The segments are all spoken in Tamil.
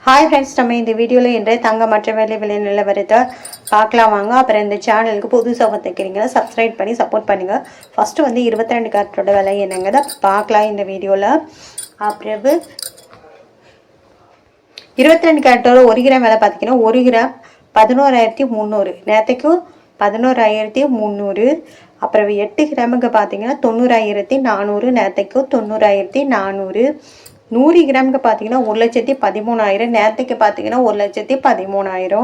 ஹாய் ஃப்ரெண்ட்ஸ், நம்ம இந்த வீடியோவில் இன்றைய தங்க மற்ற விலை நிலவரத்தை பார்க்கலாம் வாங்க. அப்புறம் இந்த சேனலுக்கு புதுசாக வந்துக்கிறீங்களா சப்ஸ்கிரைப் பண்ணி சப்போர்ட் பண்ணுங்கள். ஃபஸ்ட்டு வந்து 22 கேரட்டோட விலை என்னங்கிறத பார்க்கலாம் இந்த வீடியோவில். அப்புறம் 22 கேரட்டோட 1 கிராம் விலை பார்த்தீங்கன்னா 1 கிராம் 11,300, நேற்றுக்கும் 11,300. அப்புறம் 8 கிராமுக்கு பார்த்தீங்கன்னா 90,400, நேற்றுக்கும் 90,400. 100 கிராமுக்கு பார்த்தீங்கன்னா 1,13,000, நேற்றுக்கு பார்த்தீங்கன்னா 1,13,000.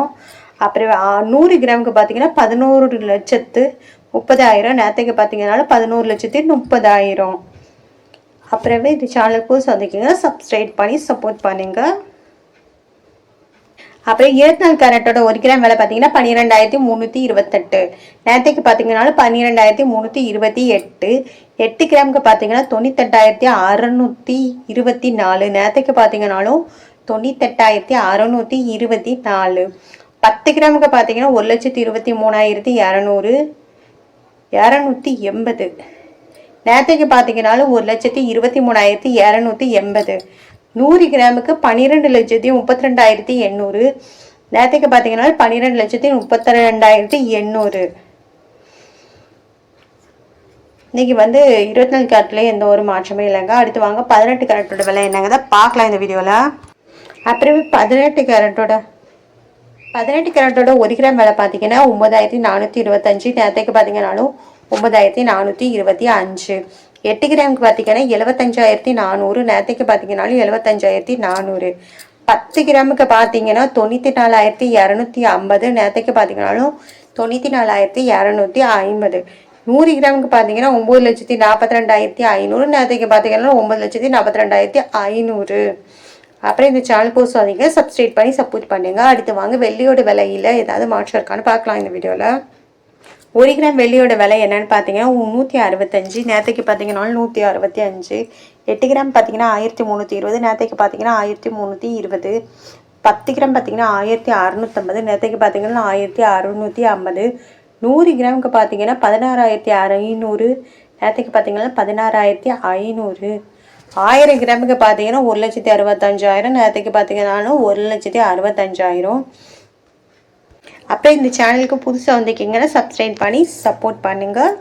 அப்புறம் 100 கிராமுக்கு பார்த்தீங்கன்னா 11,30,000, நேற்றுக்கு பார்த்தீங்கன்னா 11,30,000. அப்புறமே இந்த சேனலுக்கும் சந்திக்குங்க, சப்ஸ்கிரைப் பண்ணி சப்போர்ட் பண்ணுங்க. அப்புறம் 24 கேரட்டோட 1 கிராம் விலை பார்த்தீங்கன்னா 12,328, நேற்றுக்கு பார்த்தீங்கன்னா 12,328. 8 கிராமுக்கு பார்த்தீங்கன்னா 98,624, நேற்றுக்கு பார்த்தீங்கன்னாலும் 98,624. 10 கிராமுக்கு பார்த்தீங்கன்னா 1,23,200, 280. நேற்றுக்கு பார்த்தீங்கன்னாலும் 1,23,280. 100 கிராமுக்கு 12,32,800, நேற்றுக்கு பார்த்தீங்கன்னா 12,32,800. இன்னைக்கு வந்து 24 கேரட்லேயே எந்த ஒரு மாற்றமே இல்லைங்க. அடுத்து வாங்க 18 கேரட்டோட விலை என்னங்க பார்க்கலாம் இந்த வீடியோவில். அப்புறமே 18 கேரட்டோட 1 கிராம் விலை பார்த்தீங்கன்னா 9,425, நேற்றுக்கு பார்த்தீங்கன்னாலும் 9,425. 8 கிராமுக்கு பார்த்தீங்கன்னா 75,400, நேற்றுக்கு பார்த்தீங்கன்னாலும் 75,400. 10 கிராமுக்கு பார்த்தீங்கன்னா 94,250, நேற்றுக்கு பார்த்தீங்கன்னாலும் 94,250. 100 கிராமுக்கு பார்த்தீங்கன்னா 9,42,500, நேற்றுக்கு பார்த்தீங்கன்னா 9,42,500. அப்புறம் இந்த சேனல் போஸ்ட் வந்தீங்க சப்ஸ்கிரைப் பண்ணி சப்போர்ட் பண்ணுங்க. அடுத்து வாங்க வெள்ளியோட விலையில் ஏதாவது மாற்றம் இருக்கான்னு பார்க்கலாம் இந்த வீடியோவில். 1 கிராம் வெள்ளியோட விலை என்னன்னு பார்த்தீங்கன்னா 165, நேற்றுக்கு பார்த்தீங்கன்னா 165. 8 கிராம் பார்த்தீங்கன்னா 1,320, நேற்றுக்கு பார்த்தீங்கன்னா 1,320. 10 கிராம் பார்த்தீங்கன்னா 1,650, நேற்றுக்கு பார்த்தீங்கன்னா 1,650. 100 கிராமுக்கு பார்த்தீங்கன்னா 16,500, நேற்றுக்கு பார்த்தீங்கன்னா 16,500. 1000 கிராமுக்கு பார்த்தீங்கன்னா 1,65,000, நேற்றுக்கு பார்த்தீங்கன்னா 1,65,000. அப்புறம் இந்த சேனலுக்கு புதுசாக வந்திருக்கீங்கன்னா சப்ஸ்கிரைப் பண்ணி சப்போர்ட் பண்ணுங்கள்.